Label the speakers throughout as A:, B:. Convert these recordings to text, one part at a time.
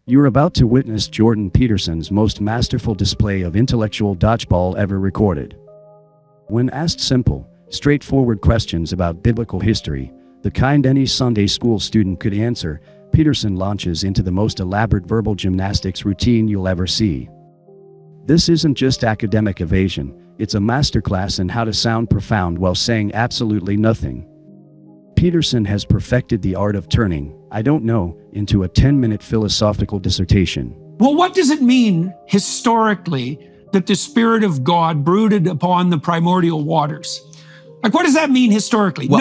A: You're about to witness Jordan Peterson's most masterful display of intellectual dodgeball ever recorded. When asked simple, straightforward questions about biblical history, the kind any Sunday school student could answer, Peterson launches into the most elaborate verbal gymnastics routine you'll ever see. This isn't just academic evasion, it's a masterclass in how to sound profound while saying absolutely nothing. Peterson has perfected the art of turning, I don't know, into a 10-minute philosophical dissertation.
B: Well, what does it mean historically that the Spirit of God brooded upon the primordial waters? Like, what does that mean historically?
C: Well,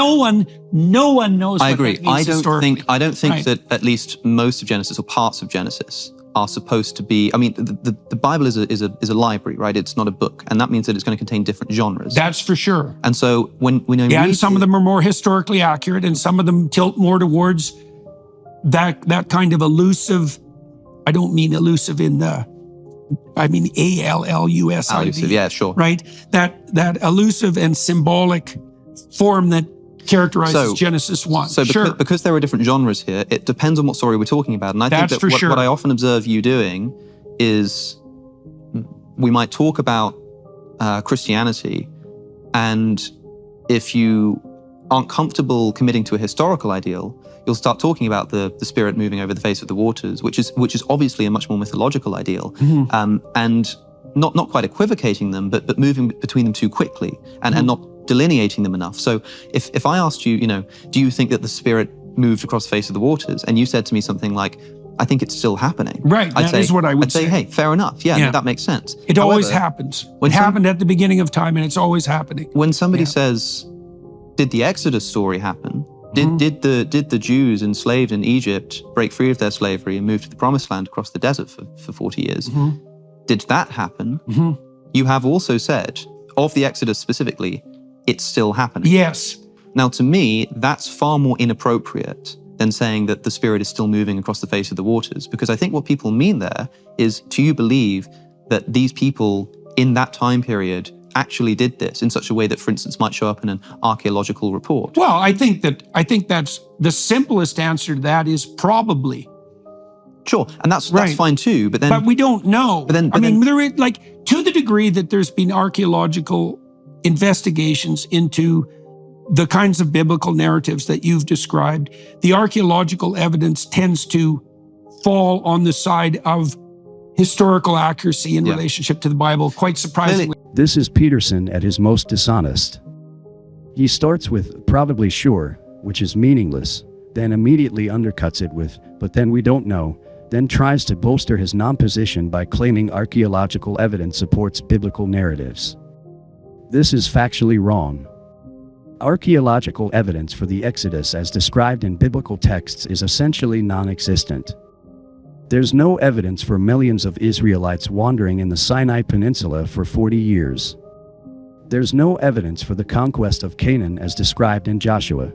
B: no one knows
C: I
B: what
C: agree.
B: that means historically.
C: I don't think
B: Right.
C: that at least most of Genesis or parts of Genesis are supposed to be. I mean, the Bible is a library, right? It's not a book, and that means that it's going to contain different genres.
B: That's for sure.
C: And so when I
B: Yeah,
C: read
B: and some of them are more historically accurate, and some of them tilt more towards that kind of elusive. I don't mean elusive in the. I mean ALLUSIV.
C: Elusive, yeah, sure.
B: Right. That elusive and symbolic form that characterizes Genesis 1.
C: So because there are different genres here, it depends on what story we're talking about. And I think that what I often observe you doing is we might talk about Christianity, and if you aren't comfortable committing to a historical ideal, you'll start talking about the Spirit moving over the face of the waters, which is obviously a much more mythological ideal, and not quite equivocating them, but moving between them too quickly and not delineating them enough. So if I asked you, do you think that the Spirit moved across the face of the waters, and you said to me something like, I think it's still happening.
B: Right, that is what I would say.
C: I'd say, hey, fair enough. Yeah, that makes sense.
B: It always happens. It happened at the beginning of time, and it's always happening.
C: When somebody says, did the Exodus story happen? Did the Jews enslaved in Egypt break free of their slavery and move to the Promised Land across the desert for 40 years? Did that happen? You have also said, of the Exodus specifically, it's still happening.
B: Yes.
C: Now, to me, that's far more inappropriate than saying that the Spirit is still moving across the face of the waters, because I think what people mean there is, do you believe that these people in that time period actually did this in such a way that, for instance, might show up in an archaeological report?
B: Well, I think that's the simplest answer to that is probably.
C: Sure, and that's fine too. But
B: we don't know. There is, like, to the degree that there's been archaeological investigations into the kinds of biblical narratives that you've described, the archaeological evidence tends to fall on the side of historical accuracy in relationship to the Bible, quite surprisingly.
A: This is Peterson at his most dishonest. He starts with probably sure, which is meaningless, then immediately undercuts it with, but then we don't know, then tries to bolster his non-position by claiming archaeological evidence supports biblical narratives. This is factually wrong. Archaeological evidence for the Exodus as described in biblical texts is essentially non-existent. There's no evidence for millions of Israelites wandering in the Sinai Peninsula for 40 years. There's no evidence for the conquest of Canaan as described in Joshua.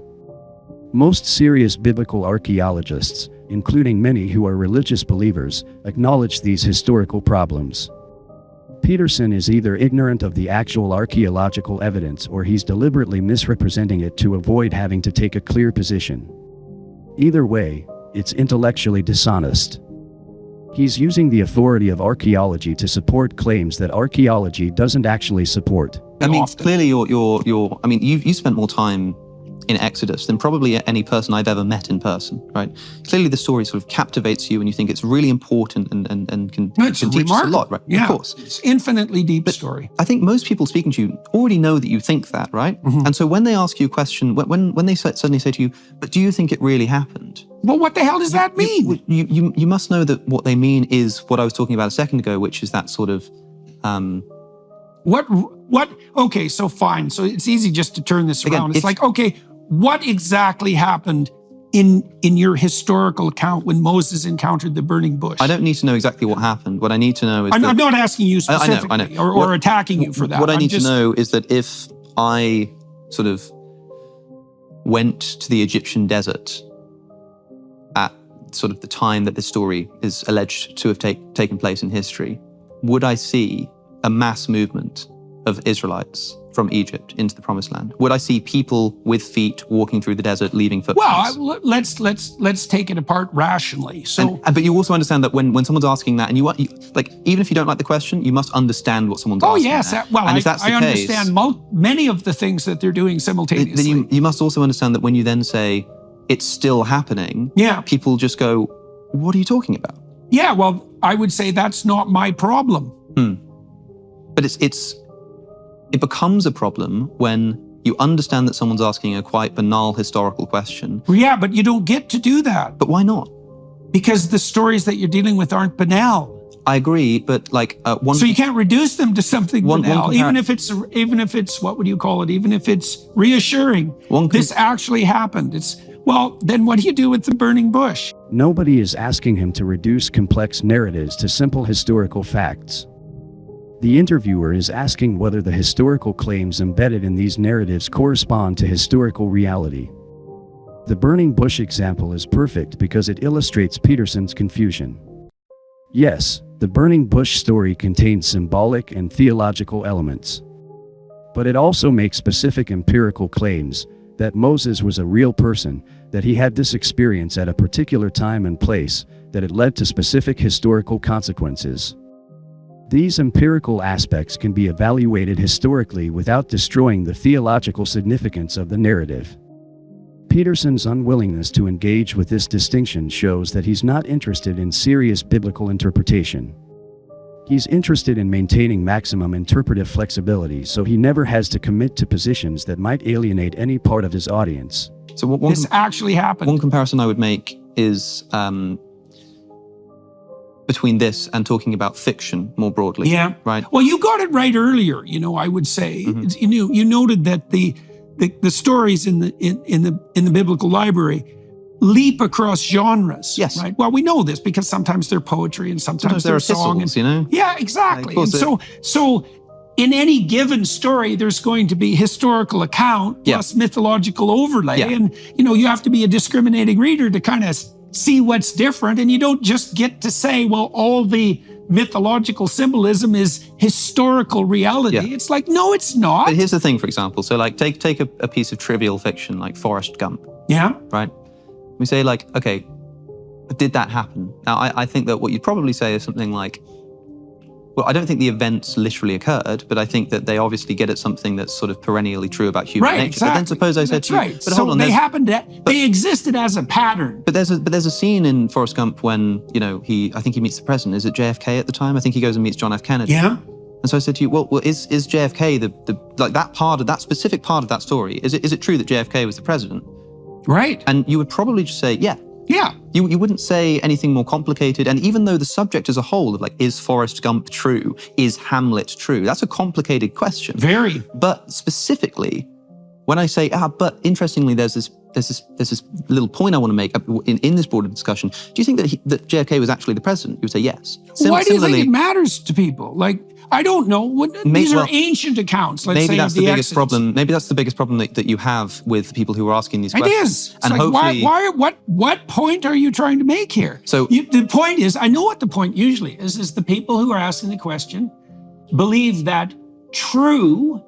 A: Most serious biblical archaeologists, including many who are religious believers, acknowledge these historical problems. Peterson is either ignorant of the actual archaeological evidence or he's deliberately misrepresenting it to avoid having to take a clear position. Either way, it's intellectually dishonest. He's using the authority of archaeology to support claims that archaeology doesn't actually support.
C: I mean, clearly you spent more time in Exodus than probably any person I've ever met in person, right? Clearly the story sort of captivates you and you think it's really important and can teach us a lot, right?
B: Yeah,
C: of course.
B: It's infinitely deep story.
C: I think most people speaking to you already know that you think that, right? And so when they ask you a question, when they suddenly say to you, but do you think it really happened?
B: Well, what the hell does that mean?
C: You must know that what they mean is what I was talking about a second ago, which is that sort of...
B: What? Okay, so fine. So it's easy just to turn this around. It's like, okay, what exactly happened in your historical account when Moses encountered the burning bush?
C: I don't need to know exactly what happened. What I need to know is
B: I'm not asking you specifically
C: I know.
B: Or attacking you for that.
C: What I need to know is that if I sort of went to the Egyptian desert at sort of the time that this story is alleged to have taken place in history, would I see a mass movement of Israelites from Egypt into the Promised Land? Would I see people with feet walking through the desert, leaving footprints?
B: Well, let's take it apart rationally. So,
C: but you also understand that when someone's asking that, and like, even if you don't like the question, you must understand what someone's asking.
B: Oh yes,
C: well,
B: and if that's the case, understand many of the things that they're doing simultaneously.
C: Then you must also understand that when you then say it's still happening, people just go, "What are you talking about?"
B: Yeah, well, I would say that's not my problem.
C: But it becomes a problem when you understand that someone's asking a quite banal historical question.
B: Well, yeah, but you don't get to do that.
C: But why not?
B: Because the stories that you're dealing with aren't banal.
C: I agree, but like
B: so you can't reduce them to something banal, even if it's what would you call it? Even if it's reassuring. This actually happened. Then what do you do with the burning bush?
A: Nobody is asking him to reduce complex narratives to simple historical facts. The interviewer is asking whether the historical claims embedded in these narratives correspond to historical reality. The burning bush example is perfect because it illustrates Peterson's confusion. Yes, the burning bush story contains symbolic and theological elements. But it also makes specific empirical claims that Moses was a real person, that he had this experience at a particular time and place, that it led to specific historical consequences. These empirical aspects can be evaluated historically without destroying the theological significance of the narrative. Peterson's unwillingness to engage with this distinction shows that he's not interested in serious biblical interpretation. He's interested in maintaining maximum interpretive flexibility, so he never has to commit to positions that might alienate any part of his audience.
C: So
B: this actually happened.
C: One comparison I would make is between this and talking about fiction more broadly.
B: Yeah.
C: Right.
B: Well, you got it right earlier. I would say you noted that the stories in the biblical library leap across genres.
C: Yes.
B: Right. Well, we know this because sometimes they're poetry and sometimes they're song. Yeah, exactly. And so in any given story, there's going to be historical account plus mythological overlay, and you have to be a discriminating reader to kind of see what's different, and you don't just get to say, well, all the mythological symbolism is historical reality.
C: Yeah.
B: It's like, no, it's not.
C: But here's the thing, for example. So like take a piece of trivial fiction like Forrest Gump.
B: Yeah.
C: Right? We say like, okay, did that happen? Now, I think that what you'd probably say is something like, well, I don't think the events literally occurred, but I think that they obviously get at something that's sort of perennially true about human nature.
B: Exactly.
C: But then suppose I said to you, but hold on,
B: they existed as a pattern.
C: But there's a scene in Forrest Gump when, I think he meets the president. Is it JFK at the time? I think he goes and meets John F. Kennedy.
B: Yeah.
C: And so I said to you, well, is JFK that specific part of that story? Is it true that JFK was the president?
B: Right.
C: And you would probably just say, yeah.
B: Yeah.
C: You wouldn't say anything more complicated. And even though the subject as a whole of is Forrest Gump true? Is Hamlet true? That's a complicated question.
B: Very.
C: But specifically, when I say, but interestingly, there's this little point I want to make in this broader discussion. Do you think that JFK was actually the president? You would say yes.
B: Why do you think it matters to people? I don't know. These are ancient accounts.
C: Maybe that's the biggest problem. Maybe that's the biggest problem that you have with people who are asking these questions.
B: It is. And hopefully, what point are you trying to make here? So the point is, I know what the point usually is the people who are asking the question believe that true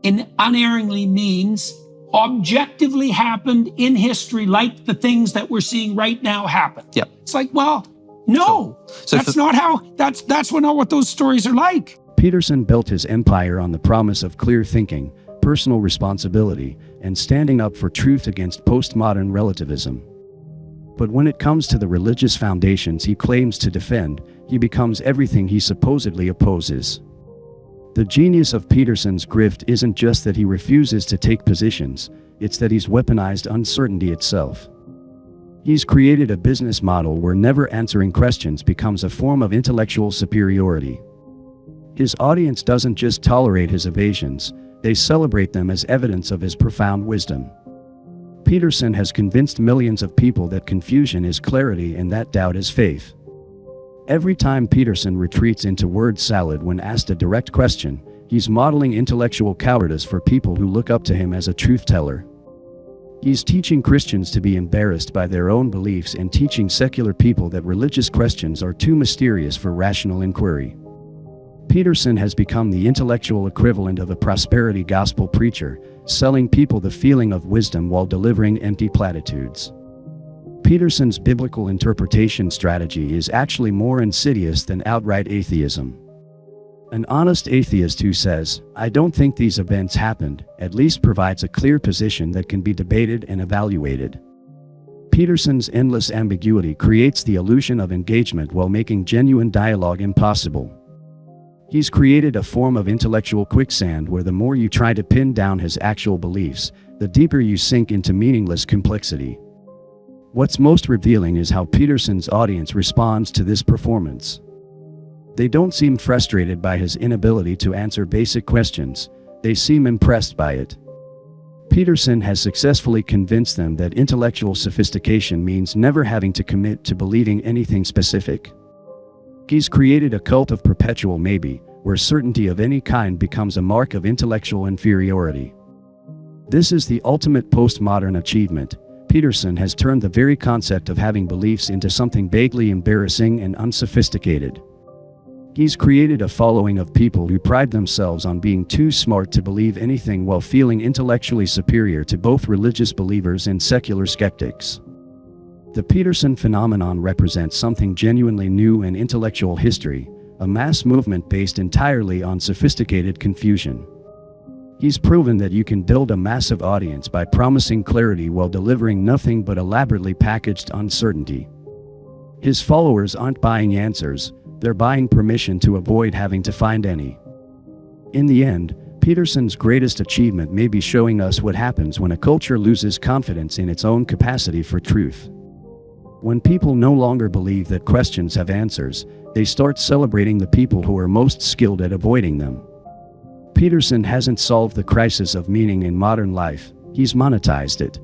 B: unerringly means objectively happened in history, like the things that we're seeing right now happen.
C: Yeah.
B: It's like, well, no, that's not what those stories are like.
A: Peterson built his empire on the promise of clear thinking, personal responsibility, and standing up for truth against postmodern relativism. But when it comes to the religious foundations he claims to defend, he becomes everything he supposedly opposes. The genius of Peterson's grift isn't just that he refuses to take positions, it's that he's weaponized uncertainty itself. He's created a business model where never answering questions becomes a form of intellectual superiority. His audience doesn't just tolerate his evasions, they celebrate them as evidence of his profound wisdom. Peterson has convinced millions of people that confusion is clarity and that doubt is faith. Every time Peterson retreats into word salad when asked a direct question, he's modeling intellectual cowardice for people who look up to him as a truth teller. He's teaching Christians to be embarrassed by their own beliefs and teaching secular people that religious questions are too mysterious for rational inquiry. Peterson has become the intellectual equivalent of a prosperity gospel preacher, selling people the feeling of wisdom while delivering empty platitudes. Peterson's biblical interpretation strategy is actually more insidious than outright atheism. An honest atheist who says, "I don't think these events happened," at least provides a clear position that can be debated and evaluated. Peterson's endless ambiguity creates the illusion of engagement while making genuine dialogue impossible. He's created a form of intellectual quicksand where the more you try to pin down his actual beliefs, the deeper you sink into meaningless complexity. What's most revealing is how Peterson's audience responds to this performance. They don't seem frustrated by his inability to answer basic questions, they seem impressed by it. Peterson has successfully convinced them that intellectual sophistication means never having to commit to believing anything specific. He's created a cult of perpetual maybe, where certainty of any kind becomes a mark of intellectual inferiority. This is the ultimate postmodern achievement. Peterson has turned the very concept of having beliefs into something vaguely embarrassing and unsophisticated. He's created a following of people who pride themselves on being too smart to believe anything while feeling intellectually superior to both religious believers and secular skeptics. The Peterson phenomenon represents something genuinely new in intellectual history, a mass movement based entirely on sophisticated confusion. He's proven that you can build a massive audience by promising clarity while delivering nothing but elaborately packaged uncertainty. His followers aren't buying answers, they're buying permission to avoid having to find any. In the end, Peterson's greatest achievement may be showing us what happens when a culture loses confidence in its own capacity for truth. When people no longer believe that questions have answers, they start celebrating the people who are most skilled at avoiding them. Peterson hasn't solved the crisis of meaning in modern life, he's monetized it.